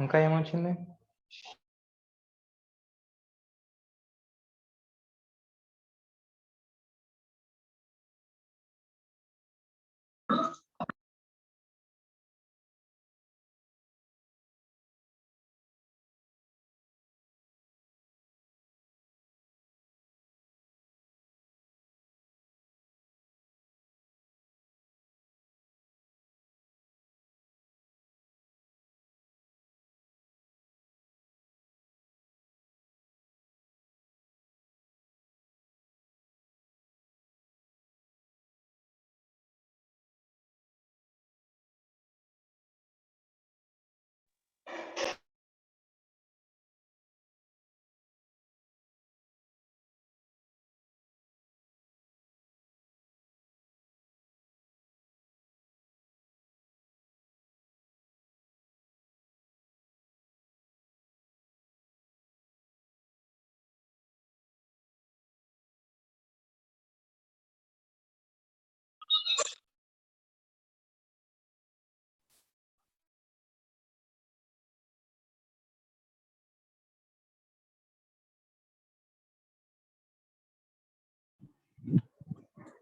ఇంకా ఏమొచ్చింది?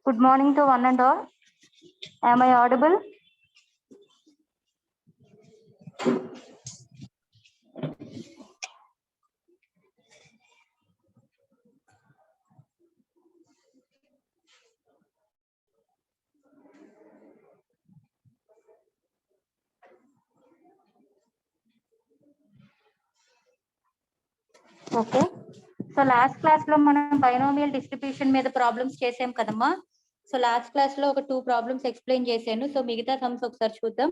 Good morning to one and all. Am I audible? Okay, so last class లో మనం binomial distribution మీద ప్రాబ్లమ్స్ చేసాం కదమ్మా. సో లాస్ట్ క్లాస్ లో ఒక 2 ప్రాబ్లమ్స్ ఎక్స్ప్లెయిన్ చేశాను. సో మిగతా సమ్స్ ఒకసారి చూద్దాం.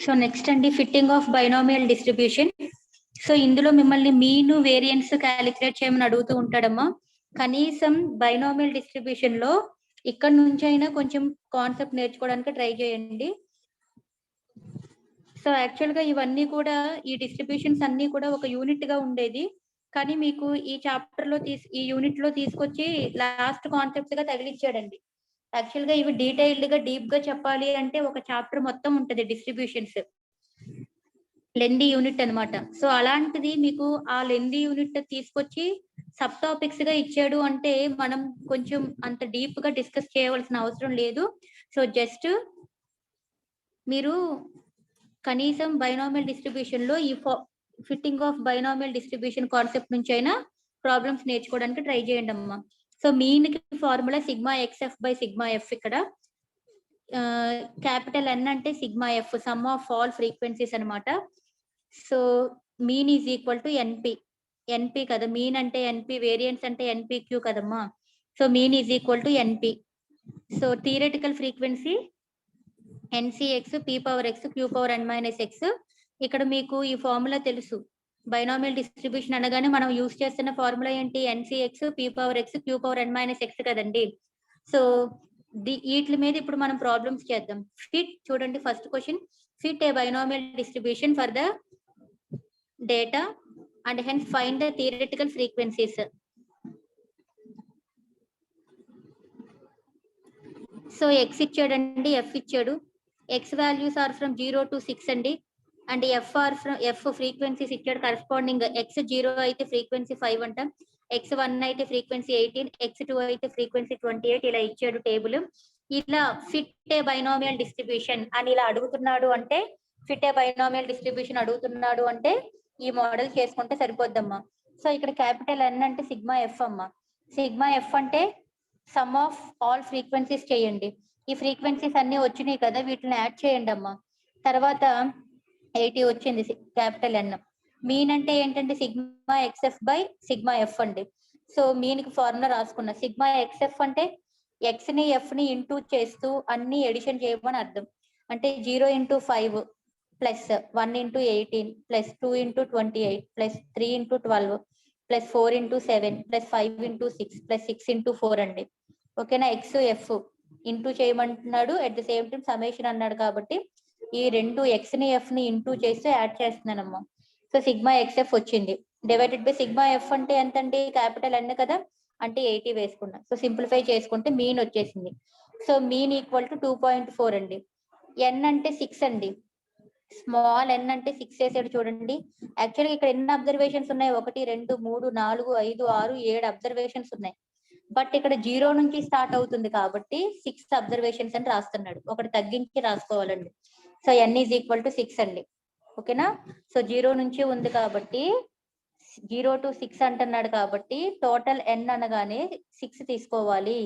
సో నెక్స్ట్ అండి, fitting of binomial distribution. So ఇందులో మిమ్మల్ని మీన్ వేరియన్స్ క్యాలిక్యులేట్ చేయమని అడుగుతూ ఉంటాడమ్మా. కనీసం బైనోమియల్ డిస్ట్రిబ్యూషన్ లో ఇక్కడ నుంచి అయినా కొంచెం కాన్సెప్ట్ నేర్చుకోవడానికి ట్రై చేయండి. సో యాక్చువల్ గా ఇవన్నీ కూడా, ఈ డిస్ట్రిబ్యూషన్స్ అన్ని కూడా ఒక యూనిట్ గా ఉండేది. కానీ మీకు ఈ చాప్టర్ లో ఈ యూనిట్ లో తీసుకొచ్చి లాస్ట్ కాన్సెప్ట్స్ గా తగిలిచ్చాడండి. యాక్చువల్ గా ఇవి డీటెయిల్డ్ గా డీప్ గా చెప్పాలి అంటే ఒక చాప్టర్ మొత్తం ఉంటది డిస్ట్రిబ్యూషన్స్, లెందీ యూనిట్ అన్నమాట. సో అలాంటిది మీకు ఆ లెందీ యూనిట్ తీసుకొచ్చి సబ్ టాపిక్స్ గా ఇచ్చాడు అంటే మనం కొంచెం అంత డీప్ గా డిస్కస్ చేయవలసిన అవసరం లేదు. సో జస్ట్ మీరు కనీసం బైనామియల్ డిస్ట్రిబ్యూషన్ లో ఈ fitting of binomial distribution concept నుంచి అయినా ప్రాబ్లమ్స్ నేర్చుకోవడానికి ట్రై చేయండి అమ్మా. సో మీన్ కి formula sigma x f by sigma f. ఇక్కడ క్యాపిటల్ ఎన్ అంటే sigma f, sum of all frequencies అనమాట. So mean is equal to n p. N p కదా మీన్ అంటే, ఎన్పి వేరియన్స్ అంటే ఎన్పిక్యూ కదమ్మా. So mean is equal to n p. So theoretical frequency n C x P power X queue power N minus x. ఇక్కడ మీకు ఈ formula తెలుసు. Binomial distribution అనగానే మనం యూజ్ చేస్తున్న ఫార్ములా ఏంటి? N C x P power X queue power ఎన్ మైనస్ ఎక్స్ కదండి. So వీటి మీద ఇప్పుడు మనం ప్రాబ్లమ్స్ చేద్దాం. ఫిట్ చూడండి, first question, fit a binomial distribution for the data and hence find the theoretical frequencies. So x ఇచ్చాడండి, ఎఫ్ ఇచ్చాడు. X values are from 0 to 6 అండి. అండ్ ఎఫ్ ఫ్రీక్వెన్సీస్ ఇచ్చాడు కరెస్పాండింగ్. ఎక్స్ 0 అయితే ఫ్రీక్వెన్సీ 5 అంట, X 1 అయితే frequency 18, X 2 అయితే frequency 28. ఇలా ఇచ్చాడు టేబుల్. ఇలా ఫిట్ ఏ బైనామియల్ డిస్ట్రిబ్యూషన్ అని ఇలా అడుగుతున్నాడు అంటే, ఫిట్ ఏ బైనామియల్ డిస్ట్రిబ్యూషన్ అడుగుతున్నాడు అంటే ఈ మోడల్ చేసుకుంటే సరిపోద్దమ్మా. సో ఇక్కడ క్యాపిటల్ ఎన్ అంటే సిగ్మా ఎఫ్ అమ్మా. సిగ్మా ఎఫ్ అంటే సమ్ ఆఫ్ ఆల్ ఫ్రీక్వెన్సీస్ చేయండి. ఈ ఫ్రీక్వెన్సీస్ అన్ని వచ్చినాయి కదా, వీటిని యాడ్ చేయండి అమ్మా. తర్వాత 80 వచ్చింది క్యాపిటల్ ఎన్. మీన్ అంటే ఏంటంటే sigma x f by sigma f అండి. సో మీన్ కి ఫార్ములా రాసుకున్నా. సిగ్మా ఎక్స్ఎఫ్ అంటే ఎక్స్ ని ఎఫ్ ని ఇంటూ చేస్తూ అన్ని ఎడిషన్ చేయమని అర్థం. అంటే 0 into 5 plus 1 into 18 plus 2 into 28 plus 3 into 12 plus 4 into 7 plus 5 into 6 plus 6 into 4 అండి. ఓకేనా? ఎక్స్ ఎఫ్ ఇంటూ చేయమంటున్నాడు, at the same time summation అన్నాడు కాబట్టి ఈ రెండు ఎక్స్ ని ఎఫ్ ని ఇంటూ చేస్తూ యాడ్ చేస్తున్నానమ్మా. సో సిగ్మా ఎక్స్ఎఫ్ వచ్చింది. డివైడెడ్ బై సిగ్మా ఎఫ్ అంటే ఎంత అండి, క్యాపిటల్ ఎన్ కదా, అంటే 80 వేసుకున్నాం. సో సింప్లిఫై చేసుకుంటే మీన్ వచ్చేసింది. సో మీన్ ఈక్వల్ టు 2.4 అండి. ఎన్ అంటే 6 అండి, స్మాల్ ఎన్ అంటే 6 వేసాడు చూడండి. యాక్చువల్గా ఇక్కడ ఎన్ని అబ్జర్వేషన్స్ ఉన్నాయి, 1 2 3 4 5 6 7 అబ్జర్వేషన్స్ ఉన్నాయి. బట్ ఇక్కడ 0 నుంచి స్టార్ట్ అవుతుంది కాబట్టి 6 అబ్జర్వేషన్స్ అని రాస్తున్నాడు. ఒకటి తగ్గించి రాసుకోవాలండి. So n is equal to 6 అండి. ఓకేనా. సో 0 నుంచి ఉంది కాబట్టి 0 to 6 అంటున్నాడు కాబట్టి టోటల్ ఎన్ అనగానే 6 తీసుకోవాలి.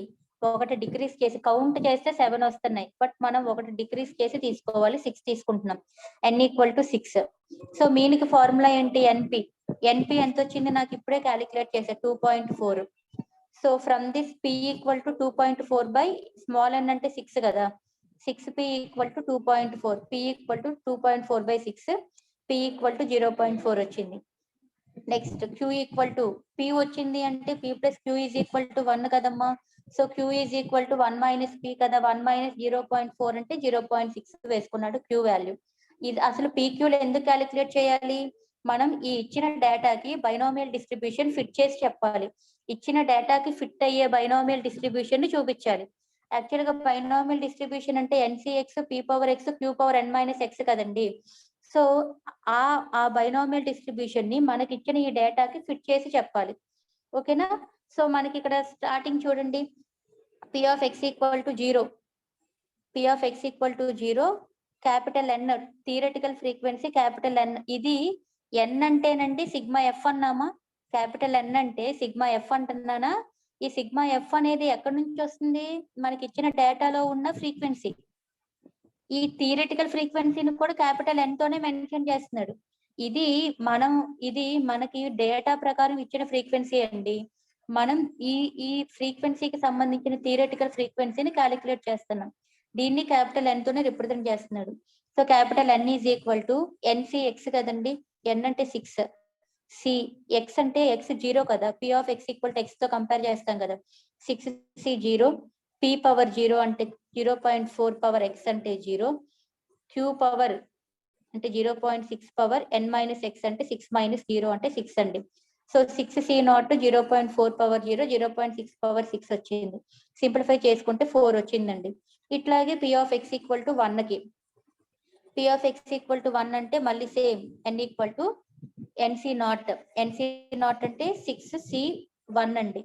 ఒకటి డిక్రీస్ చేసి కౌంట్ చేస్తే 7 వస్తున్నాయి, బట్ మనం ఒకటి డిక్రీస్ చేసి తీసుకోవాలి, 6 తీసుకుంటున్నాం. ఎన్ ఈక్వల్ టు 6. సో మీనికి ఫార్ములా ఏంటి, ఎన్పి. ఎన్పి ఎంత వచ్చింది నాకు ఇప్పుడే క్యాలిక్యులేట్ చేసా, 2.4. So from this p equal to 2.4 by small n అంటే 6 కదా, 6p equal to 2.4, p equal to 2.4 by 6, p equal to 0.4 వచ్చింది. Next q equal to p వచ్చింది అంటే p plus q is equal to 1 కదమ్మా. So q is equal to 1 minus p కదా, 1 minus 0.4 అంటే 0.6 వేసుకున్నాడు q value. ఇది అసలు pq లో ఎందుకు క్యాలిక్యులేట్ చేయాలి, మనం ఈ ఇచ్చిన డేటాకి బైనామియల్ డిస్ట్రిబ్యూషన్ ఫిట్ చేసి చెప్పాలి. ఇచ్చిన డేటాకి ఫిట్ అయ్యే బైనామియల్ డిస్ట్రిబ్యూషన్ ని చూపించాలి. యాక్చువల్ గా బైనామియల్ డిస్ట్రిబ్యూషన్ అంటే n C x P power X queue power ఎన్ మైనస్ ఎక్స్ కదండి. సో ఆ బైనామియల్ డిస్ట్రిబ్యూషన్ ని మనకి ఇచ్చిన ఈ డేటాకి ఫిట్ చేసి చెప్పాలి. ఓకేనా. సో మనకి ఇక్కడ స్టార్టింగ్ చూడండి, P of X equal to 0, P of X equal to 0, capital N theoretical frequency capital N. ఇది ఎన్ అంటేనండి సిగ్మా ఎఫ్ అన్నామా, క్యాపిటల్ ఎన్ అంటే సిగ్మా ఎఫ్ అంటున్నానా. ఈ సిగ్మా ఎఫ్ అనేది ఎక్కడి నుంచి వస్తుంది, మనకి ఇచ్చిన డేటాలో ఉన్న ఫ్రీక్వెన్సీ. ఈ థియరిటికల్ ఫ్రీక్వెన్సీని కూడా క్యాపిటల్ ఎన్ తోనే మెన్షన్ చేస్తున్నాడు. ఇది మనకి డేటా ప్రకారం ఇచ్చిన ఫ్రీక్వెన్సీ అండి. మనం ఈ ఫ్రీక్వెన్సీకి సంబంధించిన థియరిటికల్ ఫ్రీక్వెన్సీని క్యాలిక్యులేట్ చేస్తున్నాం. దీన్ని క్యాపిటల్ ఎన్ తోనే రిప్రజెంట్ చేస్తున్నాడు. So capital N is equal to NC X కదండి, ఎన్ అంటే 6, సి ఎక్స్ అంటే ఎక్స్ 0 కదా, P of X equal to X తో కంపేర్ చేస్తాం కదా, 6c 0, పి పవర్ 0 అంటే 0.4 పవర్ ఎక్స్ అంటే 0, క్యూ పవర్ అంటే 0.6 పవర్ ఎన్ మైనస్ ఎక్స్ అంటే 6 మైనస్ 0 అంటే 6 అండి. So 6c not 0.4 power 0, 0.6 power 6 వచ్చింది. సింప్లిఫై చేసుకుంటే 4 వచ్చిందండి. ఇట్లాగే P of X equal to 1 కి, P of X equal to 1 అంటే మళ్ళీ same N equal to NC naught. NC naught అంటే 6c1 అండి.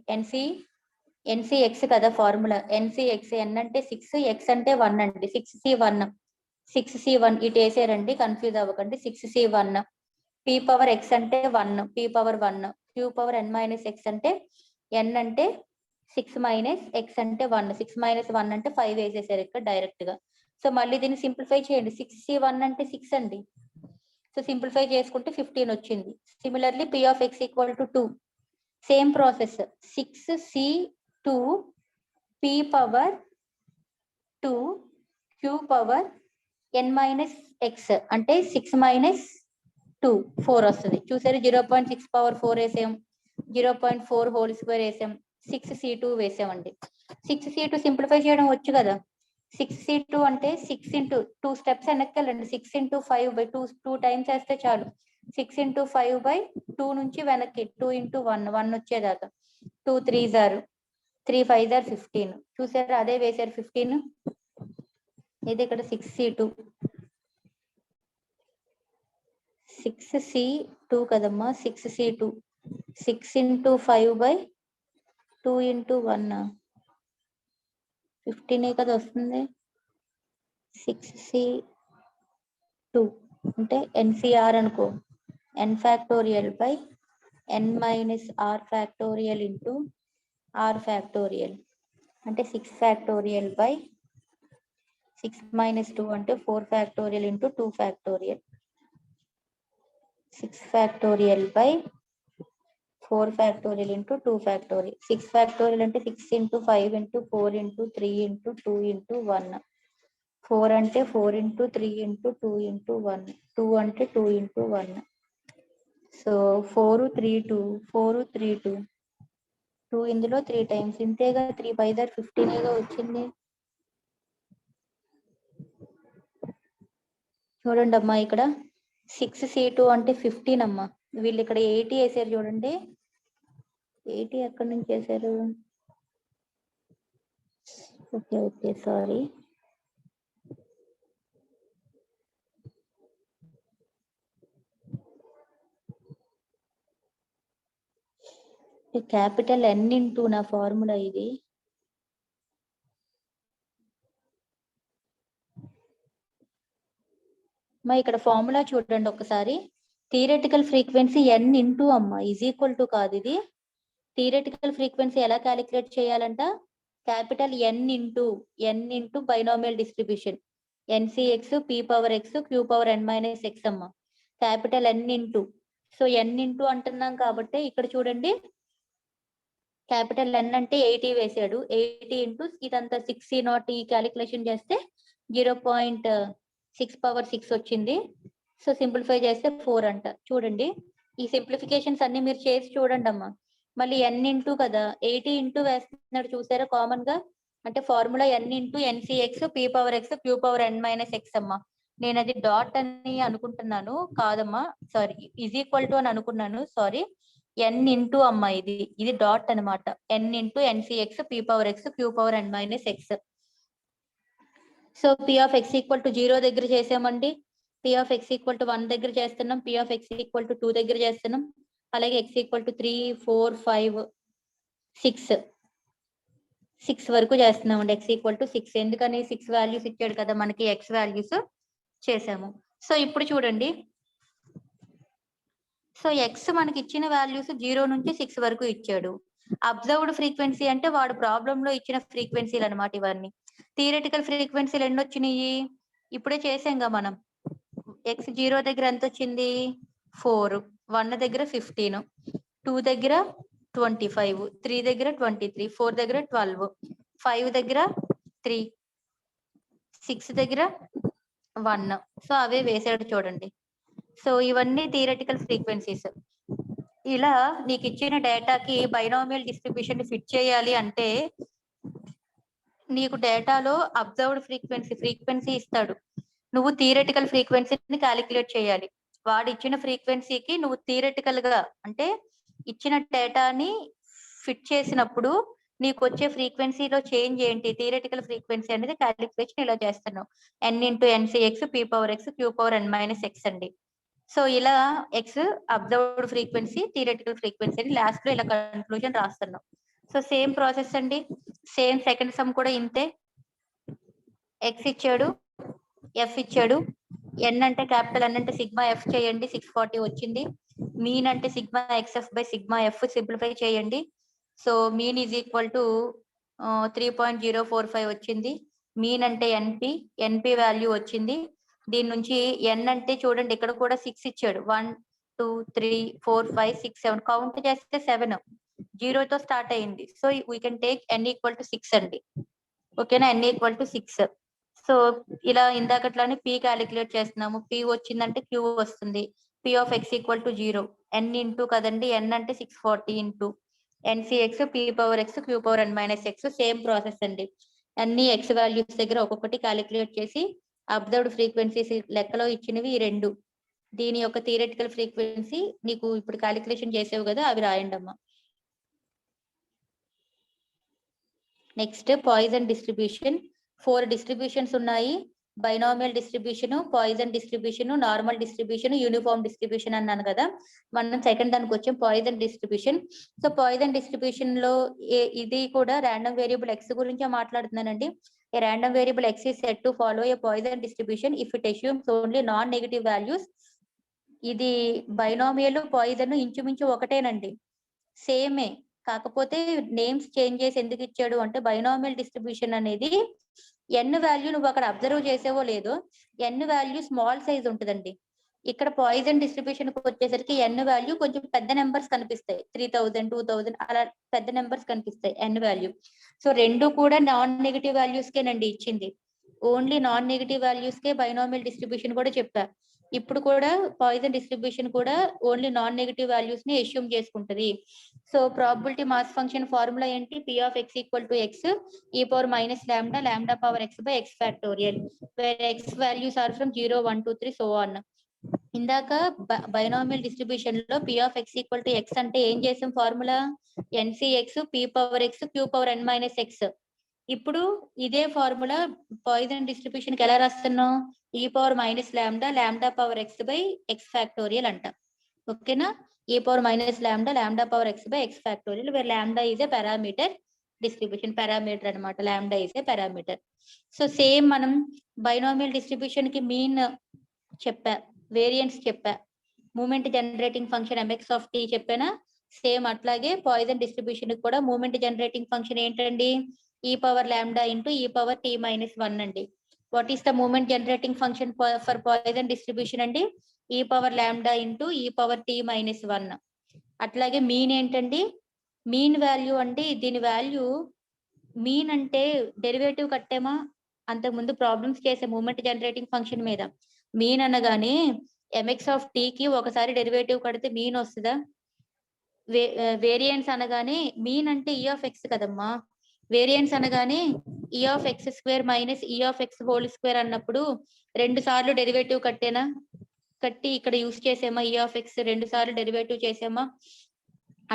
ఎన్సి ఎక్స్ కదా ఫార్ములా, ఎన్సి ఎక్స్, ఎన్ అంటే 6, ఎక్స్ అంటే 1 అండి. 6c1 ఇటు వేసారండి, కన్ఫ్యూజ్ అవ్వకండి. 6c1, పి పవర్ ఎక్స్ అంటే 1, పి పవర్ 1, క్యూ పవర్ ఎన్ మైనస్ ఎక్స్ అంటే ఎన్ అంటే 6 మైనస్ ఎక్స్ అంటే 1, 6 మైనస్ 1 అంటే 5 వేసేసారు ఇక్కడ డైరెక్ట్ గా. సో మళ్ళీ దీన్ని సింప్లిఫై చేయండి, 6c1 అంటే 6 అండి. సో సింప్లిఫై చేసుకుంటే 15 వచ్చింది. Similarly P of X equal to 2, same process, 6c2 p power 2 q power n minus X అంటే 6 మైనస్ 2 4 వస్తుంది. చూసారు, 0.6 పవర్ 4 వేసాం, 0.4 హోల్ స్క్వేర్ వేసాం, 6c2 వేసామండి. 6c2 సింప్లిఫై చేయడం వచ్చు కదా, 6c2 అంటే 6 ఇంటూ 2 స్టెప్స్ వెనక్కి 6 ఇంటూ 5 బై 2 టైమ్స్ వేస్తే చాలు. 6 ఇంటూ 5 బై 2 నుంచి వెనక్కి 2 ఇంటూ 1 వచ్చేదాకా, 2 3s are 3 5s are 15. చూసారు, అదే వేసారు 15. ఇది ఇక్కడ 6c2 కదమ్మా, 6c2 6 ఇంటూ 5 బై 2 ఇంటూ 1 15 కదా వస్తుంది. 6c2 అంటే ఎన్సిఆర్ అనుకో, n factorial by n minus r factorial into r factorial అంటే 6 ఫ్యాక్టోరియల్ బై 6 మైనస్ 2 అంటే 4 factorial into 2 factorial, 6 factorial by 4 factorial into 2 factorial. 6 factorial అంటే 6 into 5 into 4 into 3 into 2 into 1, 4 అంటే 4 into 3 into 2 into 1, 2 అంటే 2 into 1. So 4 3 2 4 3 2 2 ఇందులో 3 times, ఇంతేగా 3 5 15 వచ్చింది. చూడండి అమ్మా, ఇక్కడ 6c2 అంటే 15 అమ్మా, వీళ్ళు ఇక్కడ 80 వేసారు చూడండి. 80 ఎక్కడి నుంచి వేసారు? Okay sorry. Capital N into నా ఫార్ములా ఇది. మా ఇక్కడ ఫార్ములా చూడండి ఒకసారి. థియరెటికల్ ఫ్రీక్వెన్సీ N ఇంటూ అమ్మ ఈజ్ ఈక్వల్ టు కాదు ఇది. థియరెటికల్ ఫ్రీక్వెన్సీ ఎలా క్యాలిక్యులేట్ చేయాలంట? Capital N into binomial distribution NCX P power X Q power N minus X అమ్మ. Capital N into. So N into అంటున్నాం కాబట్టి ఇక్కడ చూడండి, క్యాపిటల్ N అంటే 80 వేసాడు. 80 ఇంటూ ఇదంతా 60 ఈ క్యాలిక్యులేషన్ చేస్తే 0.6 పవర్ 6 వచ్చింది. సో సింప్లిఫై చేస్తే 4 అంట. చూడండి ఈ సింప్లిఫికేషన్స్ అన్ని మీరు చేసి చూడండి అమ్మా. మళ్ళీ N ఇంటూ కదా, 80 ఇంటూ వేస్తున్నాడు చూసారా కామన్ గా. అంటే formula N into NCX P power X Q power N minus X అమ్మా. నేను అది డాట్ అని అనుకుంటున్నాను, కాదమ్మా సారీ, ఈజ్ ఈక్వల్ టు అని అనుకున్నాను, సారీ. N ఇంటూ అమ్మా ఇది డాట్ అనమాట. N into NCX P power X Q power N minus X. So P of X equal to 0 దగ్గర చేసామండి. P of X equal to 1 దగ్గర చేస్తున్నాం. P of X equal to 2 దగ్గర చేస్తున్నాం. అలాగే X ఈక్వల్ టు 3, 4, 5, 6 వరకు చేస్తున్నాం అండి. X equal to 6. ఎందుకని 6 వాల్యూస్ ఇచ్చాడు కదా మనకి, X వాల్యూస్ చేసాము. సో ఇప్పుడు చూడండి, సో X మనకి ఇచ్చిన వాల్యూస్ 0 నుంచి 6 వరకు ఇచ్చాడు. అబ్జర్వ్డ్ ఫ్రీక్వెన్సీ అంటే వాడు ప్రాబ్లం లో ఇచ్చిన ఫ్రీక్వెన్సీలు అనమాట ఇవన్నీ. థియరెటికల్ ఫ్రీక్వెన్సీలు ఎన్ని వచ్చినాయి ఇప్పుడే చేసాంగా మనం. X 0 దగ్గర ఎంత వచ్చింది? 4, 1 దగ్గర 15, 2 దగ్గర 25, 3 దగ్గర 23, 4 దగ్గర 12, 5 దగ్గర 3, 6 దగ్గర 1. సో అవే వేసాడు చూడండి. సో ఇవన్నీ థియరెటికల్ ఫ్రీక్వెన్సీస్. ఇలా నీకు ఇచ్చిన డేటాకి బైనామియల్ డిస్ట్రిబ్యూషన్ ఫిట్ చేయాలి అంటే నీకు డేటాలో అబ్జర్వ్డ్ ఫ్రీక్వెన్సీ ఇస్తాడు. నువ్వు థియరెటికల్ ఫ్రీక్వెన్సీని క్యాలిక్యులేట్ చేయాలి. వాడు ఇచ్చిన ఫ్రీక్వెన్సీకి నువ్వు థియరెటికల్ గా అంటే ఇచ్చిన డేటాని ఫిట్ చేసినప్పుడు నీకు వచ్చే ఫ్రీక్వెన్సీలో చేంజ్ ఏంటి, థియరెటికల్ ఫ్రీక్వెన్సీ అనేది క్యాలిక్యులేషన్ ఇలా చేస్తున్నావు. N into NCX P power X Q power N minus X అండి. సో ఇలా X observed frequency, theoretical frequency అని లాస్ట్ లో ఇలా కన్క్లూజన్ రాస్తున్నాం. సో సేమ్ ప్రాసెస్ అండి, సేమ్ సెకండ్ సమ్ కూడా ఇంతే. X ఇచ్చాడు, F ఇచ్చాడు. N అంటే క్యాపిటల్ N అంటే సిగ్మా F చేయండి, 640 వచ్చింది. మీన్ అంటే sigma XF by sigma F simplify చేయండి. So mean is equal to 3.045 వచ్చింది. మీన్ అంటే NP వాల్యూ వచ్చింది. దీని నుంచి N అంటే చూడండి ఇక్కడ కూడా 6 ఇచ్చాడు. 1, 2, 3, 4, 5, 6, 7 కౌంట్ చేస్తే 7 0తో స్టార్ట్ అయింది. So we can take N equal to 6 అండి. ఓకేనా, N ఈక్వల్ టు 6. సో ఇలా ఇందాకట్లానే P క్యాలిక్యులేట్ చేస్తున్నాము. P వచ్చిందంటే Q వస్తుంది. P of X equal to 0. N into కదండి, N అంటే 640 into NCX P power X Q power N minus X. Same process అండి. అన్ని X వాల్యూస్ దగ్గర ఒక్కొక్కటి క్యాలిక్యులేట్ చేసి అబ్జర్వ్డ్ ఫ్రీక్వెన్సీస్ లెక్కలో ఇచ్చినవి ఈ 2. దీని యొక్క థియరెటికల్ ఫ్రీక్వెన్సీ నీకు ఇప్పుడు క్యాలిక్యులేషన్ చేసావు కదా, అవి రాయండి అమ్మా. Next Poisson distribution. 4 డిస్ట్రిబ్యూషన్స్ ఉన్నాయి. Binomial distribution, Poisson distribution, normal distribution, uniform distribution అన్నాను కదా. మనం సెకండ్ దానికి వచ్చాం, Poisson distribution. So poison distribution లో ఇది కూడా ర్యాండమ్ వేరియబుల్ X గురించి మాట్లాడుతున్నానండి. A random variable X is said to follow a Poisson distribution if it assumes only non-negative values. ఇది బైనామియల్ పాయిజన్ ఇంచుమించు ఒకటేనండి, సేమే. కాకపోతే నేమ్స్ చేంజ్ చేసి ఎందుకు ఇచ్చాడు అంటే బైనామియల్ డిస్ట్రిబ్యూషన్ అనేది N వాల్యూ నువ్వు అక్కడ అబ్జర్వ్ చేసేవో లేదో N వాల్యూ స్మాల్ సైజ్ ఉంటుందండి. ఇక్కడ పాయిజన్ డిస్ట్రిబ్యూషన్ కి వచ్చేసరికి N వాల్యూ కొంచెం పెద్ద నెంబర్స్ కనిపిస్తాయి. 3000, 2000 అలా పెద్ద నెంబర్స్ కనిపిస్తాయి N వాల్యూ. సో రెండు కూడా నాన్ నెగిటివ్ వాల్యూస్ కేనండి ఇచ్చింది. ఓన్లీ నాన్ నెగిటివ్ వాల్యూస్ కే బైనామియల్ డిస్ట్రిబ్యూషన్ కూడా చెప్పా. ఇప్పుడు కూడా పాయిజన్ డిస్ట్రిబ్యూషన్ కూడా ఓన్లీ నాన్ నెగిటివ్ వాల్యూస్ ని అస్యూమ్ చేసుకుంటది. So probability mass function formula ఏంటి? P of X equal to X e power minus lambda, lambda power X by X factorial, where X values are from 0, 1, 2, 3 so on. ఇందాక binomial distribution లో P of X equal to X అంటే ఏం చేసాం formula NCX P power X queue power ఎన్ minus X. ఇప్పుడు ఇదే formula Poisson distribution కి ఎలా రాస్తున్నాం e power minus lambda lambda power X by X factorial అంట. ఓకేనా, e power minus lambda lambda power X by X factorial where lambda is a parameter distribution parameter అనమాట. Lambda is a parameter. So same మనం binomial distribution కి mean చెప్పా, variance చెప్పా, moment generating function MX of t చెప్పానా. Same అట్లాగే Poisson distribution కూడా moment generating function ఏంటండి e power lambda into e power T minus 1 అండి. What is the moment generating function for Poisson distribution అండి e power lambda into e power T minus 1. అట్లాగే mean ఏంటండి mean value అండి. దీని value mean అంటే derivative కట్టేమా అంతకుముందు problems చేసే మూమెంట్ జనరేటింగ్ ఫంక్షన్ మీద. మీన్ అనగానే ఎంఎక్స్ ఆఫ్ టీ కి ఒకసారి డెరివేటివ్ కడితే మీన్ వస్తుందా. వేరియన్స్ అనగానే మీన్ అంటే ఈ ఆఫ్ ఎక్స్ కదమ్మా. వేరియన్స్ అనగానే ఈ ఆఫ్ ఎక్స్ స్క్వేర్ మైనస్ ఈ ఆఫ్ ఎక్స్ హోల్ స్క్వేర్ అన్నప్పుడు 2 సార్లు డెరివేటివ్ కట్టేనా, కట్టి ఇక్కడ యూస్ చేసేమా ఈ ఆఫ్ ఎక్స్ 2 సార్లు డెరివేటివ్ చేసేమా.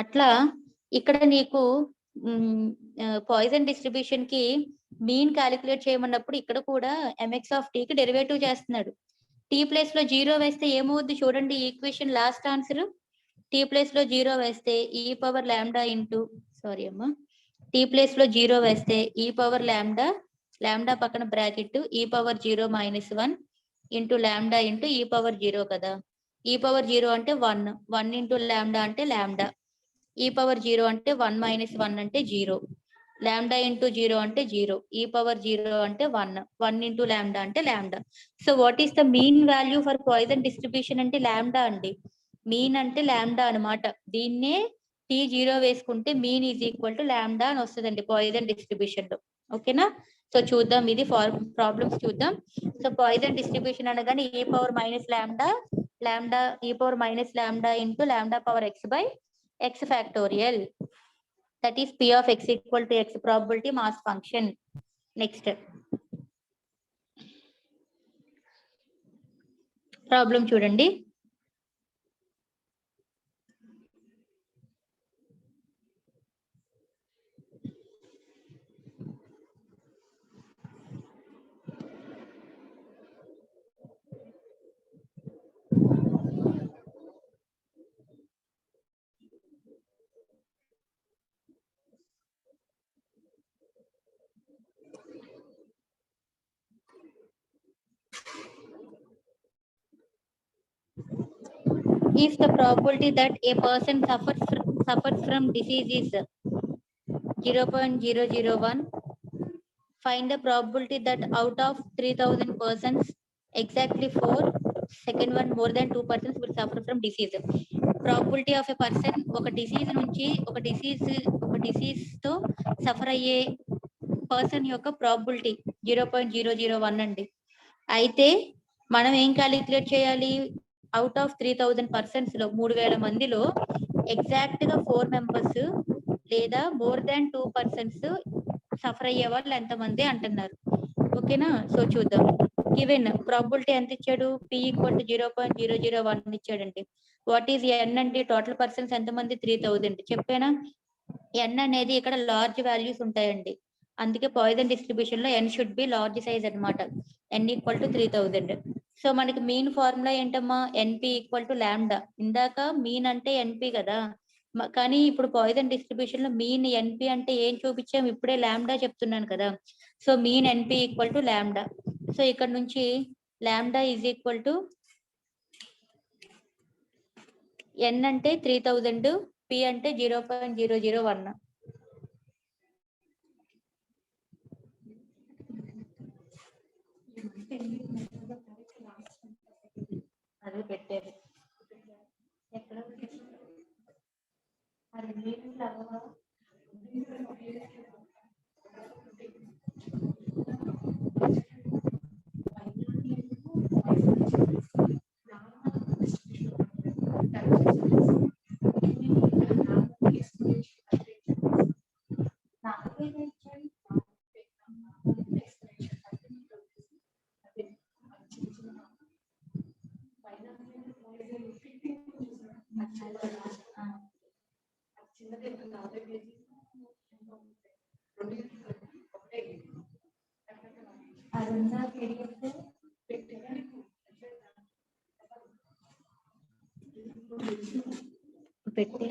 అట్లా ఇక్కడ నీకు పాయిజన్ డిస్ట్రిబ్యూషన్ కి మీన్ క్యాలిక్యులేట్ చేయమన్నప్పుడు ఇక్కడ కూడా ఎంఎక్స్ ఆఫ్ టీ కి డెరివేటివ్ చేస్తున్నాడు. టీ ప్లేస్ లో 0 వేస్తే ఏమవుద్ది చూడండి equation last answer. T place లో 0 వేస్తే e power lambda into sorry అమ్మా టీ ప్లేస్ లో 0 వేస్తే ఈ పవర్ లాంబ్డా లాంబ్డా పక్కన bracket e power 0 minus 1 into lambda into e power 0 కదా. ఈ పవర్ 0 అంటే 1 1 ఇంటూ లాంబ్డా అంటే లాంబ్డా. ఈ పవర్ 0 అంటే 1 మైనస్ 1 అంటే 0. లాంబ్డా ఇంటూ 0 అంటే 0. ఈ పవర్ 0 అంటే 1 1 ఇంటూ లాంబ్డా అంటే lambda. So what is the mean value for Poisson distribution అంటే లాంబ్డా అండి. మీన్ అంటే లాంబ్డా అనమాట. దీన్నే T0 వేసుకుంటే mean is equal to lambda అని వస్తుందండి పాయిజన్ డిస్ట్రిబ్యూషన్ లో. ఓకేనా, సో చూద్దాం ఇది ప్రాబ్లమ్స్ చూద్దాం. సో పాయిజన్ డిస్ట్రిబ్యూషన్ అనగానే ఈ పవర్ మైనస్ లాంబ్డా లాంబ్డా ఈ power minus lambda into lambda power X by X factorial. That is P of x equal to x probability mass function. Next problem చూడండి. If the probability that a person suffers from disease is 0.001, find the probability that out of 3000 persons exactly 4, second one more than 2 persons will suffer from disease. Probability of a person ఒక disease నుంచి ఒక disease తో suffer అయ్యే person యొక్క probability 0.001 అండి. అయితే మనం ఏం క్యాలిక్యులేట్ చేయాలి అవుట్ ఆఫ్ 3000 పర్సన్స్ లో 3000 మందిలో ఎగ్జాక్ట్ గా 4 మెంబర్స్ లేదా మోర్ దాన్ 2 పర్సన్స్ సఫర్ అయ్యే వాళ్ళు ఎంతమంది అంటున్నారు. ఓకేనా, సో చూద్దాం. గివెన్ ప్రాబిలిటీ ఎంత ఇచ్చాడు P ఈక్వల్ టు 0.001 ఇచ్చాడండి. వాట్ ఈజ్ ఎన్ అంటే టోటల్ పర్సన్స్ ఎంతమంది 3000 చెప్పానా. ఎన్ అనేది ఇక్కడ లార్జ్ వాల్యూస్ ఉంటాయండి, అందుకే పాయిజన్ డిస్ట్రిబ్యూషన్ లో N should be large size అనమాట. N equal to 3000. సో మనకి మీన్ ఫార్ములా ఏంటమ్మా ఎన్పి ఈక్వల్ టు లాంబ్డా. ఇందాక మీన్ అంటే ఎన్పి కదా, కానీ ఇప్పుడు పాయిజన్ డిస్ట్రిబ్యూషన్ లో మీన్ ఎన్పి అంటే ఏం చూపించాం ఇప్పుడే లాంబ్డా చెప్తున్నాను కదా. So mean NP equal to lambda. So ఇక్కడ నుంచి lambda is equal to N అంటే 3000, పి అంటే 0.001. అదే పెట్టేది ఎక్కడ అది పెట్టి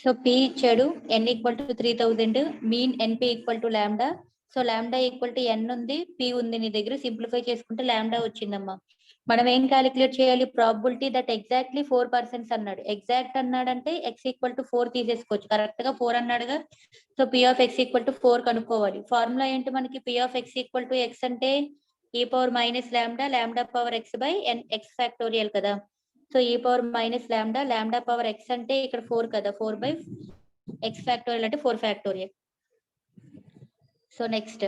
సో P ఇచ్చాడు n equal to 3000, mean NP equal to lambda. So lambda equal to n ఉంది, P ఉంది నీ దగ్గర. సింప్లిఫై చేసుకుంటే లాంబ్డా వచ్చిందమ్మా. మనం ఏం క్యాలిక్యులేట్ చేయాలి? ప్రాబిలిటీ దట్ ఎగ్జాక్ట్లీ 4% అన్నాడు. ఎగ్జాక్ట్ అన్నాడంటే x ఈక్వల్ టు 4 తీసేసుకోవచ్చు. కరెక్ట్ గా 4 అన్నాడుగా. So P of x equal to 4 కనుక్కోవాలి. ఫార్ములా ఏంటి మనకి? P of x equal to x అంటే e power minus lambda, lambda power x by n x factorial కదా. So e power minus lambda, lambda power x అంటే ఇక్కడ 4 కదా, 4 by x factorial అంటే 4 factorial. So next,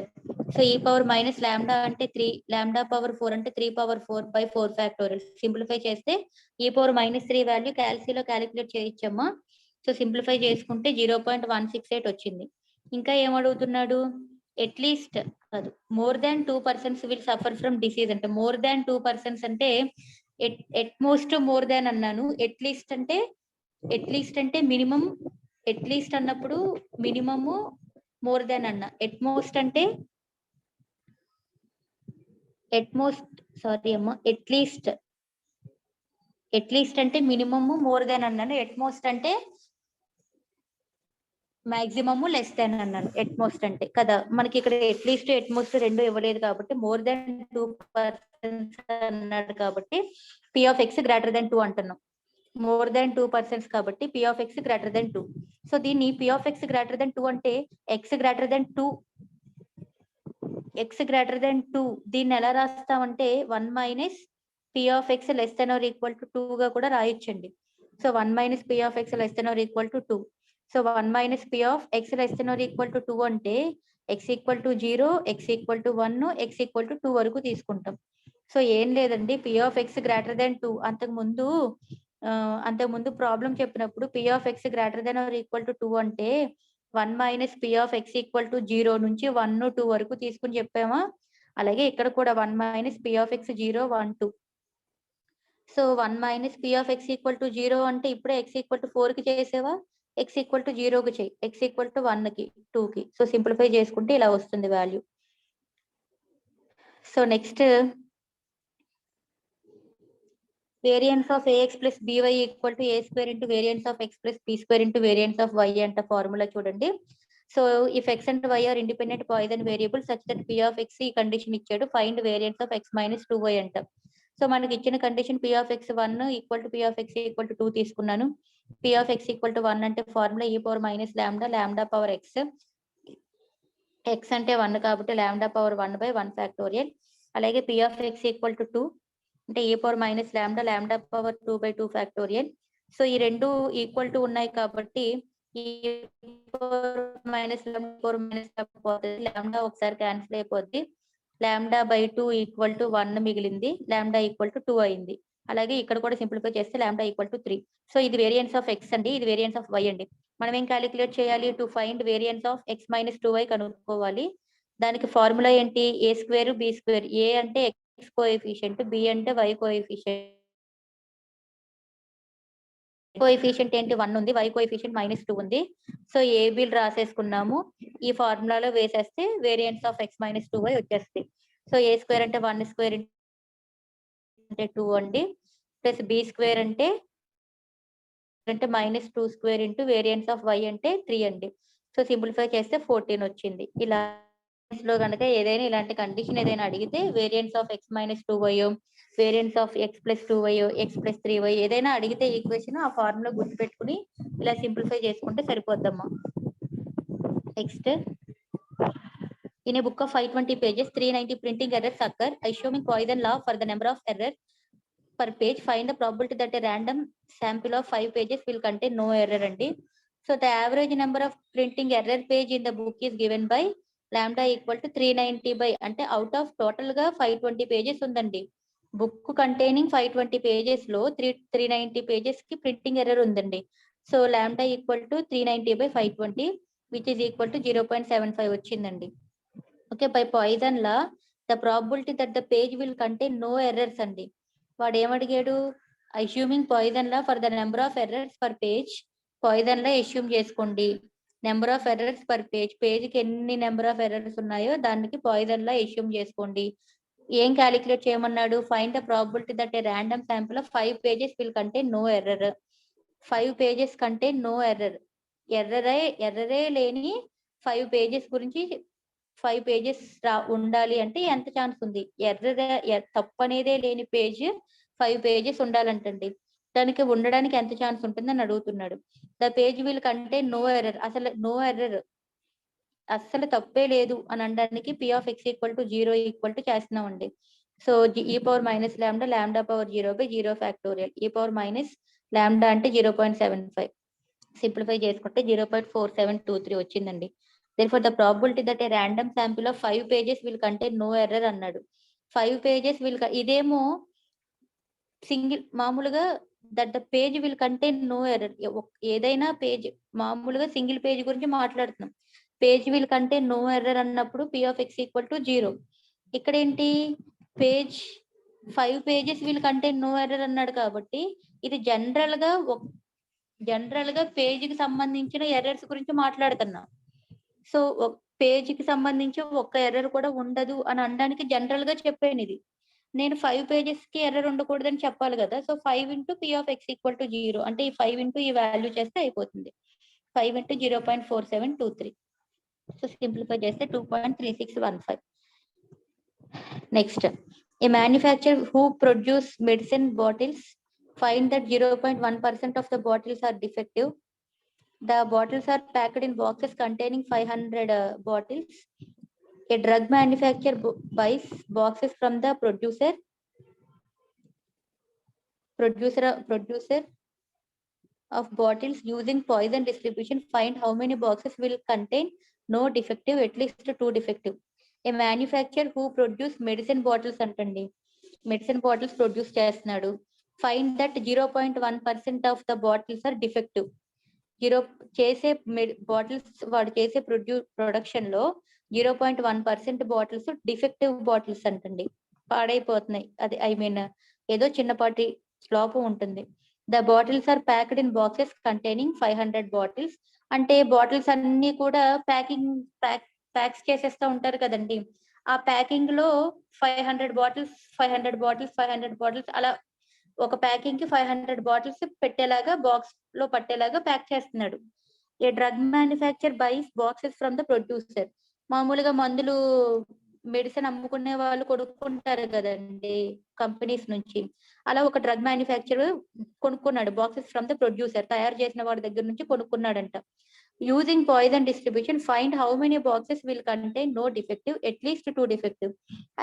so e power minus lambda అంటే 3, lambda power 4 అంటే 3 power 4 by 4 factorial. Simplify చేస్తే e power minus 3 value క్యాల్సీలో calculate చేయొచ్చమ్మా. సో సింప్లిఫై చేసుకుంటే 0.168 వచ్చింది. ఇంకా ఏమడుగుతున్నాడు? అట్లీస్ట్ కాదు, more than 2% will suffer from disease అంటే మోర్ దాన్ 2% అంటే ఎట్ మోస్ట్ మోర్ దాన్ అన్నాను. అట్లీస్ట్ అంటే మినిమం, అట్లీస్ట్ అన్నప్పుడు మినిమము మోర్ దాన్ అన్న. అట్మోస్ట్ అంటే అట్లీస్ట్ అంటే మినిమము మోర్ దాన్ అన్నాను. అట్మోస్ట్ అంటే మాక్సిమము లెస్ దాన్ అన్నాను. అట్మోస్ట్ అంటే కదా, మనకి ఇక్కడ అట్లీస్ట్ అట్మోస్ట్ రెండు ఇవ్వలేదు కాబట్టి మోర్ దాన్ 2% అన్నాడు కాబట్టి P of x greater than 2 అంటున్నాం. మోర్ దాన్ 2% కాబట్టి P of x greater than 2. So దీన్ని P of x greater than 2 అంటే x గ్రేటర్ దాన్ 2 దీన్ని ఎలా రాస్తామంటే 1 minus P of x less than or equal to 2 గా కూడా రాయొచ్చండి. So 1 minus P of x less than or equal to 2. So 1 minus P of x less than or equal to 2 అంటే x equal to 0, x equal to 1, x equal to 2 వరకు తీసుకుంటాం. So ఏం లేదండి, P of x greater than 2 అంతకుముందు problem చెప్పినప్పుడు P of x greater than or equal to 2 అంటే 1 minus P of x equal to 0 నుంచి 1, 2 వరకు తీసుకుని చెప్పామా. అలాగే ఇక్కడ కూడా 1 minus P of x 0, 1, 2. So 1 minus P of x equal to 0 అంటే ఇప్పుడే x ఈక్వల్ టు 4 కి చేసేవా, x ఈక్వల్ టు 0 కి చేయి, x ఈక్వల్ టు 1 కి 2 కి. సో సింప్లిఫై చేసుకుంటే ఇలా వస్తుంది value. So next, variance of ax plus by equal to a square into variance of x plus b square into variance of y అంట formula చూడండి. So if x and y are independent Poisson variable such that P of x ఈ condition ఇచ్చాడు, find variance of x minus 2y అంట. So మనకి ఇచ్చిన condition P of x 1 equal to P of x equal to 2 తీసుకున్నాను. P of x equal to 1 అంటే formula e power minus lambda, lambda power x. x అంటే 1 కాబట్టి lambda power 1 by 1 factorial. అలాగే P of x equal to 2 అంటే e power minus lambda, lambda power 2 by 2 factorial. So ఈ రెండు equal to ఉన్నాయి కాబట్టి ఈ మైనస్ లాంబ్డా ఒకసారి క్యాన్సిల్ అయిపోద్ది. లాంబ్డా బై 2 ఈక్వల్ టు 1 మిగిలింది, లాంబ్డా ఈక్వల్ టు 2 అయింది. అలాగే ఇక్కడ కూడా సింప్లిఫై చేస్తే లాంబ్డా ఈక్వల్ టు 3. సో ఇది వేరియన్స్ ఆఫ్ x అండి, ఇది వేరియన్స్ ఆఫ్ y అండి. మనం ఏం క్యాలిక్యులేట్ చేయాలి? To find variance of x minus 2y కనుక్కోవాలి. దానికి ఫార్ములా ఏంటి? a square b square. a అంటే x కోఎఫిషియంట్, b అంటే y కోఎఫిషియంట్. కోఎఫిషియంట్ ఏంటి? 1 ఉంది, y కోఎఫిషియంట్ మైనస్ 2 ఉంది. సో ఏబీలు రాసేసుకున్నాము. ఈ ఫార్ములాలో వేసేస్తే variance of x minus 2y వచ్చేస్తుంది. సో a స్క్వేర్ అంటే 1 స్క్వేర్ అంటే 2 అండి, ప్లస్ b స్క్వేర్ అంటే minus 2 square into variance of y అంటే 3 అండి. సో సింప్లిఫై చేస్తే 14 వచ్చింది. ఇలా లో కనుక ఏదైనా ఇలాంటి కండిషన్ ఏదైనా అడిగితే variance of x minus 2y, variance of x plus 2y, x plus 3y ఏదైనా అడిగితే ఈక్వేషన్ ఆ ఫార్ములా గుర్తుపెట్టుకుని ఇలా సింప్లిఫై చేసుకుంటే సరిపోద్దమ్మా. Next, in a book of 520 pages 390 printing errors occur. Assuming Poisson law for the number of errors per page, find the probability that a random sample of 5 pages will contain no error andi. So the average number of printing error page in the book is given by lambda equal to 390 by, అంటే out of total గా 520 pages ఉందండి. Book containing 520 pages లో 390 pages కి printing error ఉందండి. So lambda equal to 390/520 which is equal to 0.75 వచ్చిందండి. Okay, by Poisson law the probability that the page will contain no errors అండి. వాడు ఏమడిగాడు, assuming Poisson law for the number of errors per page, Poisson law assume చేసుకోండి number of errors per page, పేజ్కి ఎన్ని number of errors ఉన్నాయో దానికి poison law assume చేసుకోండి. ఏం క్యాలిక్యులేట్ చేయమన్నాడు, find the probability that a random sample of 5 pages will contain no error. 5 pages contain no error, ఎర్రరే లేని 5 పేజెస్ గురించి 5 పేజెస్ ఉండాలి అంటే ఎంత ఛాన్స్ ఉంది, తప్పు అనేదే లేని పేజ్ 5 పేజెస్ ఉండాలంటండి. దానికి ఉండడానికి ఎంత ఛాన్స్ ఉంటుందని అడుగుతున్నాడు. The page will contain no error, అసలు నో ఎర్రర్ అస్సలు తప్పే లేదు అని అనడానికి p of x equal to 0 equal to చేస్తున్నామండి. So e power minus lambda, lambda power 0/0 factorial, e power minus lambda అంటే 0.75, సింప్లిఫై చేసుకుంటే 0.4723 వచ్చిందండి. therefore the probability that a random sample of 5 pages will contain no error అన్నాడు. 5 pages will, ఇదేమో single మామూలుగా that the page will contain no error, ఏదైనా page మామూలుగా single page గురించి మాట్లాడుతున్నాం. Page will contain no error అన్నప్పుడు p of x equal to 0. ఇక్కడ ఏంటి, page 5 pages will contain no error అన్నాడు కాబట్టి ఇది జనరల్ గా పేజ్ కి సంబంధించిన ఎర్రర్స్ గురించి మాట్లాడుతున్నాం. సో పేజ్ కి సంబంధించి ఒక్క ఎర్రర్ కూడా ఉండదు అని అనడానికి జనరల్ గా చెప్పాను ఇది. నేను 5 పేజెస్ కి ఎర్రర్ ఉండకూడదని చెప్పాలి కదా. So 5 into p of x equal to 0 అంటే ఈ 5 ఇంటూ ఈ వాల్యూ చేస్తే అయిపోతుంది. 5 ఇంటూ 0.4723. సో సింప్లిఫై చేస్తే 2.3615. Next, A manufacture who produce medicine bottles find that 0.1% of the bottles are defective. The bottles are packed in boxes containing 500 bottles. A drug manufacturer buys boxes from the producer of bottles using Poisson distribution. Find how many boxes will contain no defective, at least 2 defective. A manufacturer who produce medicine bottles antandi, medicine bottles produce చేస్తున్నాడు. Find that 0.1% of the bottles are defective. చేసే bottles వాడు చేసే production లో 0.1% bottles defective bottles అంటండి, పాడైపోతున్నాయి. అది I mean ఏదో చిన్నపాటి లోపం ఉంటుంది. The bottles are packed in boxes containing 500 bottles అంటే బాటిల్స్ అన్ని కూడా ప్యాక్స్ చేసేస్తా ఉంటారు కదండి. ఆ ప్యాకింగ్ లో 500 బాటిల్స్ అలా ఒక ప్యాకింగ్ కి 500 బాటిల్స్ పెట్టేలాగా, బాక్స్ లో పట్టేలాగా ప్యాక్ చేస్తున్నాడు. A drug manufacture buys boxes from the producer. మామూలుగా మందులు మెడిసిన్ అమ్ముకునే వాళ్ళు కొనుక్కుంటారు కదండి కంపెనీస్ నుంచి, అలా ఒక డ్రగ్ మ్యానుఫ్యాక్చర్ కొనుక్కున్నాడు బాక్సెస్ ఫ్రమ్ ద ప్రొడ్యూసర్, తయారు చేసిన వాడి దగ్గర నుంచి కొనుక్కున్నాడంట. Using Poisson distribution find how many boxes will contain no defective, at least 2 defective.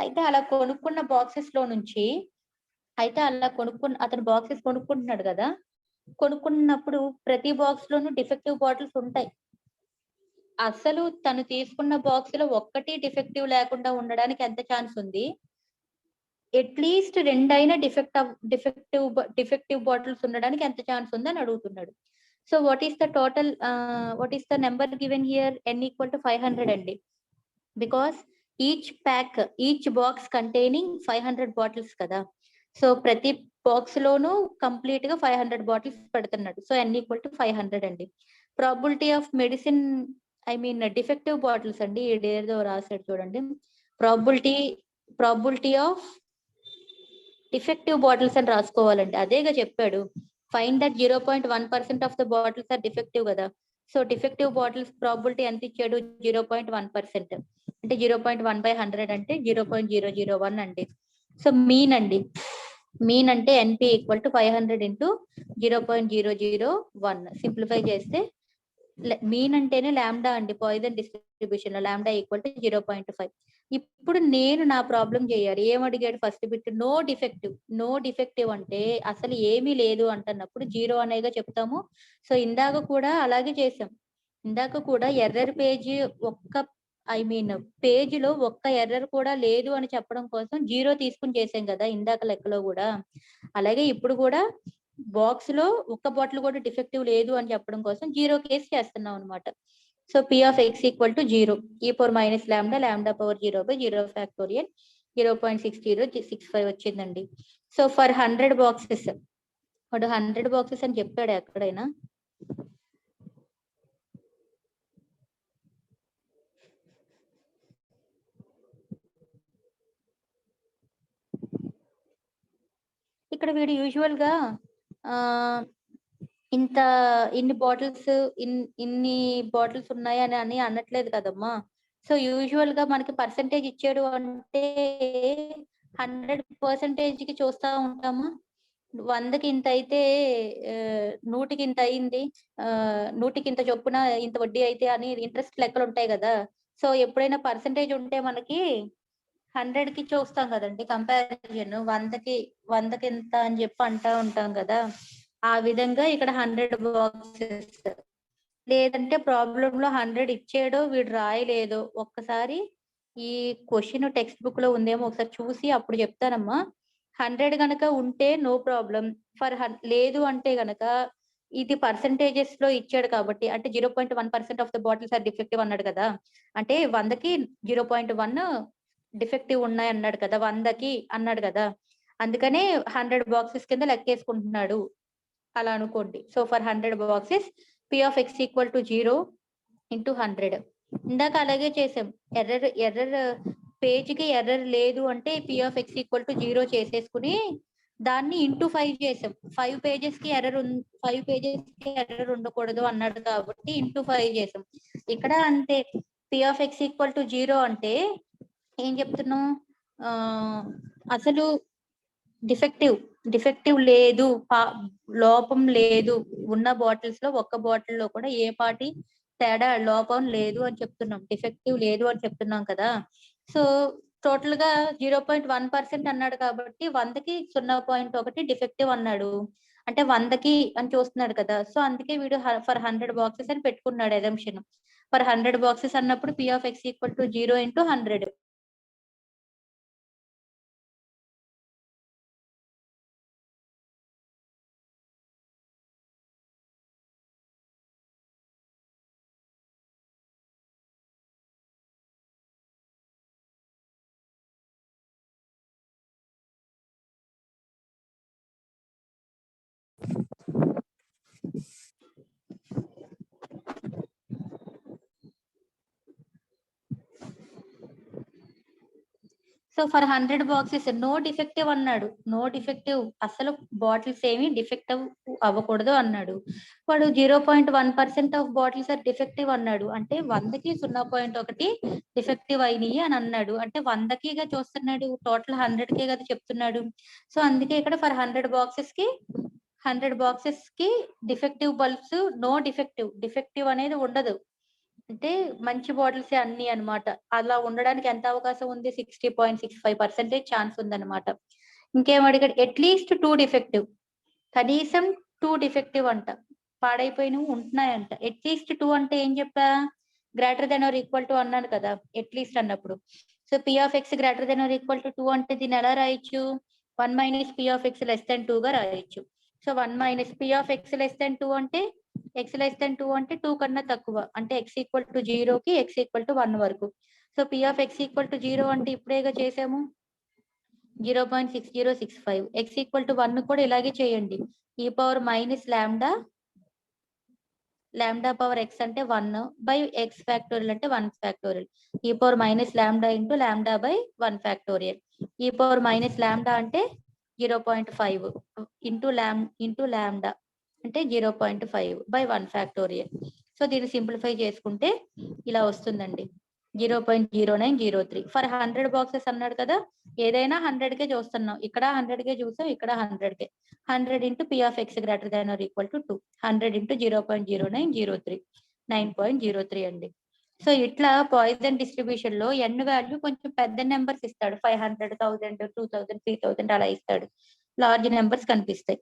అయితే అలా కొనుక్కున్న బాక్సెస్ లో నుంచి అతను బాక్సెస్ కొనుక్కుంటున్నాడు కదా, కొనుక్కున్నప్పుడు ప్రతి బాక్స్ లోనూ డిఫెక్టివ్ బాటిల్స్ ఉంటాయి. అసలు తను తీసుకున్న బాక్స్ లో ఒక్కటి డిఫెక్టివ్ లేకుండా ఉండడానికి ఎంత ఛాన్స్ ఉంది, అట్లీస్ట్ 2 అయినా డిఫెక్టివ్ బాటిల్స్ ఉండడానికి ఎంత ఛాన్స్ ఉంది అని అడుగుతున్నాడు. So what is the number given here, n equal to 500 అండి. Because each box containing 500 bottles కదా. సో ప్రతి బాక్స్ లోను కంప్లీట్ గా 500 బాటిల్స్ పెడుతున్నాడు. సో n ఈక్వల్ టు 500 అండి. Probability of medicine defective bottles అండి, ఏదో రాశాడు చూడండి. ప్రాబిలిటీ ఆఫ్ డిఫెక్టివ్ బాటిల్స్ అని రాసుకోవాలండి, అదేగా చెప్పాడు. Find that 0.1% of the bottles are defective కదా. సో డిఫెక్టివ్ బాటిల్స్ ప్రాబిలిటీ ఎంత ఇచ్చాడు, 0.1%. అంటే 0.1/100 అంటే 0.001 అండి. సో మీన్ అంటే NP equal to 500 into 0.001. Simplify చేస్తే మీన్ అంటేనే లాంబ్డా అండి, పాయిజన్ డిస్ట్రిబ్యూషన్ లో లాంబ్డా ఈక్వల్ టు 0.5. ఇప్పుడు నేను నా ప్రాబ్లం చేయాలి. ఏమడిగాడు ఫస్ట్ బిట్, నో డిఫెక్టివ్ అంటే అసలు ఏమీ లేదు అంటున్నప్పుడు 0 అనేగా చెప్తాము. సో ఇందాక కూడా అలాగే చేసాం. ఇందాక కూడా error page I mean page లో ఒక్క ఎర్రర్ కూడా లేదు అని చెప్పడం కోసం 0 తీసుకుని చేసాం కదా ఇందాక లెక్కలో కూడా. అలాగే ఇప్పుడు కూడా బాక్స్ లో ఒక్క బాటిల్ కూడా డిఫెక్టివ్ లేదు అని చెప్పడం కోసం 0 కేసు చేస్తున్నాం అనమాట. So P of X equal to 0 ఈ power minus lambda lambda power 0/0 factorial 0.6065 వచ్చిందండి. సో ఫర్ 100 బాక్సెస్, వాడు 100 బాక్సెస్ అని చెప్పాడు ఎక్కడైనా? ఇక్కడ వీడు యూజువల్ గా ఇన్ని బాటిల్స్ ఇన్ని బాటిల్స్ ఉన్నాయని అని అనట్లేదు కదమ్మా. సో యూజువల్ గా మనకి పర్సంటేజ్ ఇచ్చాడు అంటే 100% కి చూస్తా ఉంటామా. 100కి ఇంత అయితే 100కి ఇంత అయింది, 100కి ఇంత చొప్పున ఇంత వడ్డీ అయితే అని ఇంట్రెస్ట్ లెక్కలు ఉంటాయి కదా. సో ఎప్పుడైనా పర్సంటేజ్ ఉంటే మనకి 100కి చూస్తాం కదండి కంపారిజన్. 100కి ఎంత అని చెప్పి అంటా ఉంటాం కదా. ఆ విధంగా ఇక్కడ 100 బాక్సెస్. లేదంటే ప్రాబ్లం లో 100 ఇచ్చాడో వీడు రాయలేదో ఒక్కసారి ఈ క్వశ్చన్ టెక్స్ట్ బుక్ లో ఉందేమో ఒకసారి చూసి అప్పుడు చెప్తానమ్మా. 100 గనక ఉంటే నో ప్రాబ్లం. లేదు అంటే గనక ఇది పర్సంటేజెస్ లో ఇచ్చాడు కాబట్టి, అంటే 0.1% of the bottles are defective అన్నాడు కదా. అంటే 100కి 0.1 డిఫెక్టివ్ ఉన్నాయి అన్నాడు కదా, 100కి అన్నాడు కదా. అందుకనే 100 బాక్సెస్ కింద లెక్కేసుకుంటున్నాడు అలా అనుకోండి. So for 100 boxes P of X equal to 0 into 100. ఇందాక అలాగే చేసాం. ఎర్రర్ పేజ్కి ఎర్రర్ లేదు అంటే P of X equal to 0 చేసేసుకుని దాన్ని ఇంటూ 5 చేసాం. 5 పేజెస్ కి ఎర్రర్ ఉండకూడదు అన్నాడు కాబట్టి ఇంటూ 5 చేసాం. ఇక్కడ అంతే, P of X equal to 0 అంటే ఏం చెప్తున్నాం, అసలు డిఫెక్టివ్ లేదు, లోపం లేదు, ఉన్న బాటిల్స్ లో ఒక్క బాటిల్ లో కూడా ఏ పాటి తేడా లోపం లేదు అని చెప్తున్నాం, డిఫెక్టివ్ లేదు అని చెప్తున్నాం కదా. సో టోటల్ గా 0.1% అన్నాడు కాబట్టి 100కి 0.1 డిఫెక్టివ్ అన్నాడు అంటే 100కి అని చూస్తున్నాడు కదా. సో అందుకే వీడు ఫర్ 100 బాక్సెస్ అని పెట్టుకున్నాడు అజంప్షన్. ఫర్ 100 బాక్సెస్ అన్నప్పుడు P of X equal to 0 into 100. So for 100 boxes no defective అన్నాడు. నో డిఫెక్టివ్, అసలు బాటిల్స్ ఏమి డిఫెక్టివ్ అవ్వకూడదు అన్నాడు. వాడు 0.1% ఆఫ్ బాటిల్స్ ఆర్ డిఫెక్టివ్ అన్నాడు అంటే 100కి 0.1 డిఫెక్టివ్ అయినాయి అని అన్నాడు. అంటే 100కిగా చూస్తున్నాడు, టోటల్ 100కే కదా చెప్తున్నాడు. సో అందుకే ఇక్కడ ఫర్ 100 బాక్సెస్ కి డిఫెక్టివ్ బల్బ్స్ నో డిఫెక్టివ్ అనేది ఉండదు. అంటే మంచి బాటిల్స్ అన్ని అన్నమాట. అలా ఉండడానికి ఎంత అవకాశం ఉంది, 60.65% ఛాన్స్ ఉందన్నమాట. ఇంకేం అడిగాడు, అట్లీస్ట్ 2 డిఫెక్టివ్, కనీసం 2 డిఫెక్టివ్ అంట, పాడైపోయినవి ఉంటున్నాయంట. అట్లీస్ట్ 2 అంటే ఏం చెప్పా, greater than or equal to అన్నాను కదా అట్లీస్ట్ అన్నప్పుడు. So P of X greater than or equal to 2 అంటే దీన్ని ఎలా రాయొచ్చు, 1 minus P of X less than 2 గా రాయొచ్చు. So 1 minus P of X less than 2 అంటే ఎక్స్ లెస్ దెన్ 2 అంటే 2 కన్నా తక్కువ, అంటే ఎక్స్ ఈక్వల్ టు 0 కి ఎక్స్ ఈక్వల్ టు 1 వరకు. So P of X equal to 0 అంటే ఇప్పుడేగా చేసాము 0.6065. ఎక్స్ ఈక్వల్ టు 1 కూడా ఇలాగే చేయండి. ఈ power minus lambda power X అంటే 1 బై ఎక్స్ ఫ్యాక్టోరియల్ అంటే 1 ఫ్యాక్టోరియల్. ఈ power minus lambda into lambda by 1 factorial. ఈ పవర్ మైనస్ లాంబ్డా అంటే 0.5 ఇంటూ లాంబ్డా అంటే 0.5 బై 1 ఫ్యాక్టోరియల్. సో దీన్ని సింప్లిఫై చేసుకుంటే ఇలా వస్తుందండి 0.0903. ఫర్ 100 బాక్సెస్ అన్నాడు కదా, ఏదైనా 100కే చూస్తున్నాం. ఇక్కడ 100కే చూసాం, ఇక్కడ 100కే. 100 into P of X greater than or equal to 2, 100 into 0.0903, 9.03 అండి. సో ఇట్లా పాయిజన్ డిస్ట్రిబ్యూషన్ లో ఎన్ వాల్యూ కొంచెం పెద్ద నెంబర్స్ ఇస్తాడు, 500, 1000, 2000, 3000 అలా ఇస్తాడు. లార్జ్ నెంబర్స్ కనిపిస్తాయి.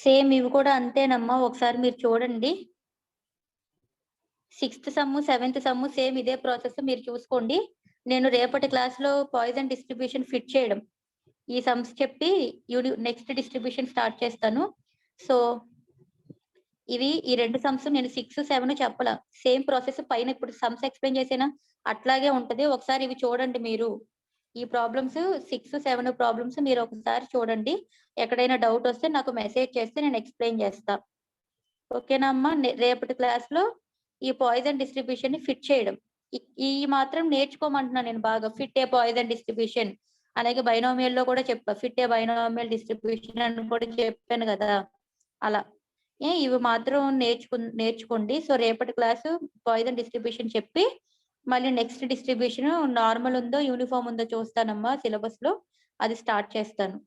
సేమ్ ఇవి కూడా అంతేనమ్మా, ఒకసారి మీరు చూడండి. 6th some 7th some same ఇదే ప్రాసెస్, మీరు చూసుకోండి. నేను రేపటి క్లాస్ లో పాయిజన్ డిస్ట్రిబ్యూషన్ ఫిట్ చేయడం ఈ సమ్స్ చెప్పి నెక్స్ట్ డిస్ట్రిబ్యూషన్ స్టార్ట్ చేస్తాను. సో ఇవి ఈ 2 సమ్స్ నేను 6, 7 చెప్పలా, సేమ్ ప్రాసెస్ పైన ఇప్పుడు సమ్స్ ఎక్స్ప్లెయిన్ చేసేనా అట్లాగే ఉంటది. ఒకసారి ఇవి చూడండి మీరు, ఈ ప్రాబ్లమ్స్ 6, 7 ప్రాబ్లమ్స్ మీరు ఒకసారి చూడండి. ఎక్కడైనా డౌట్ వస్తే నాకు మెసేజ్ చేస్తే నేను ఎక్స్ప్లెయిన్ చేస్తా. ఓకేనా అమ్మా? రేపటి క్లాస్ లో ఈ పాయిజన్ డిస్ట్రిబ్యూషన్ ని ఫిట్ చేయడం ఈ మాత్రం నేర్చుకోమంటున్నా నేను బాగా. ఫిట్ ఏ పాయిజన్ డిస్ట్రిబ్యూషన్, అలాగే బైనామియల్ లో కూడా చెప్పా, ఫిట్ ఏ బైనామియల్ డిస్ట్రిబ్యూషన్ అని కూడా చెప్పాను కదా. అలా ఇవి మాత్రం నేర్చుకోండి. సో రేపటి క్లాసు పాయిజన్ డిస్ట్రిబ్యూషన్ చెప్పి మళ్ళీ నెక్స్ట్ డిస్ట్రిబ్యూషన్ నార్మల్ ఉందో యూనిఫామ్ ఉందో చూస్తానమ్మా సిలబస్ లో, అది స్టార్ట్ చేస్తాను.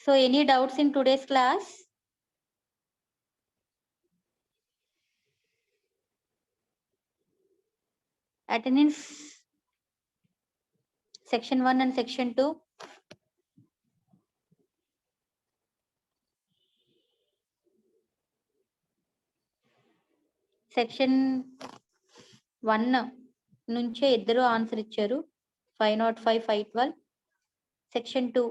So any doubts in today's class? Attendance section 1 and section 2. Section 1 నుంచే ఇద్దరు ఆన్సర్ ఇచ్చారు, 505, 512. సెక్షన్ 2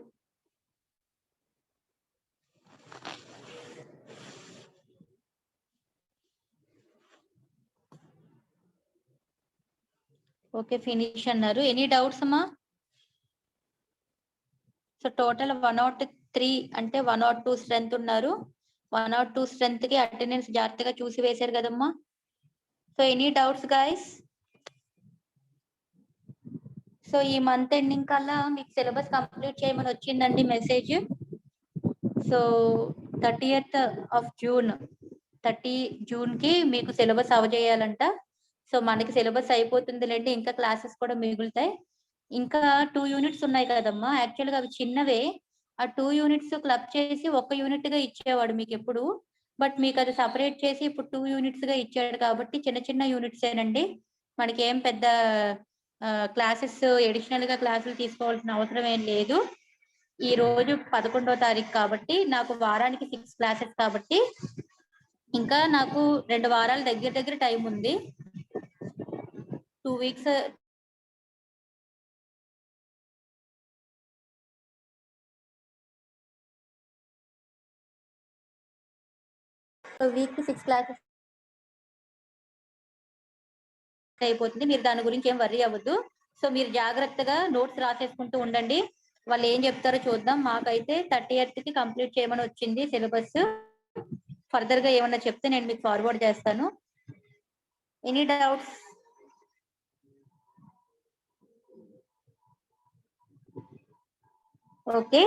ఓకే ఫినిష్ అన్నారు. ఎనీ డౌట్స్ అమ్మా? సో టోటల్ 103 అంటే 102 స్ట్రెంత్ ఉన్నారు. 102 స్ట్రెంత్ కి అటెండెన్స్ జాగ్రత్తగా చూసి వేశారు కదమ్మా. So any doubts guys? So ఈ మంత్ ఎండింగ్ కల్లా మీకు సిలబస్ కంప్లీట్ చేయమని వచ్చిందండి message. So 30th of June 30 June కి మీకు సిలబస్ అవజేయాలంట. సో మనకి సిలబస్ అయిపోతుందిలేండి, ఇంకా క్లాసెస్ కూడా మిగులుతాయి. ఇంకా 2 యూనిట్స్ ఉన్నాయి కదమ్మా, యాక్చువల్ గా అవి చిన్నవే. ఆ 2 యూనిట్స్ క్లబ్ చేసి 1 యూనిట్ గా ఇచ్చేవాడు మీకు ఎప్పుడు, బట్ మీకు అది సపరేట్ చేసి ఇప్పుడు 2 యూనిట్స్ గా ఇచ్చాడు కాబట్టి చిన్న చిన్న యూనిట్స్ ఏనండి. మనకి ఏం పెద్ద క్లాసెస్ ఎడిషనల్ గా క్లాసులు తీసుకోవాల్సిన అవసరం ఏం లేదు. ఈ రోజు 11వ తారీఖు కాబట్టి నాకు వారానికి 6 క్లాసెస్ కాబట్టి ఇంకా నాకు 2 వారాల దగ్గర టైం ఉంది. 2 వీక్స్ వీక్ 6 క్లాసెస్ అయిపోతుంది. మీరు దాని గురించి ఏం వర్రీ అవ్వద్దు. సో మీరు జాగ్రత్తగా నోట్స్ రాసేసుకుంటూ ఉండండి. వాళ్ళు ఏం చెప్తారో చూద్దాం. మాకైతే 30th కి కంప్లీట్ చేయమని వచ్చింది సిలబస్. ఫర్దర్ గా ఏమన్నా చెప్తే నేను మీకు ఫార్వర్డ్ చేస్తాను. Any doubts? Okay,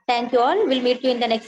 thank you all. Will meet you in the next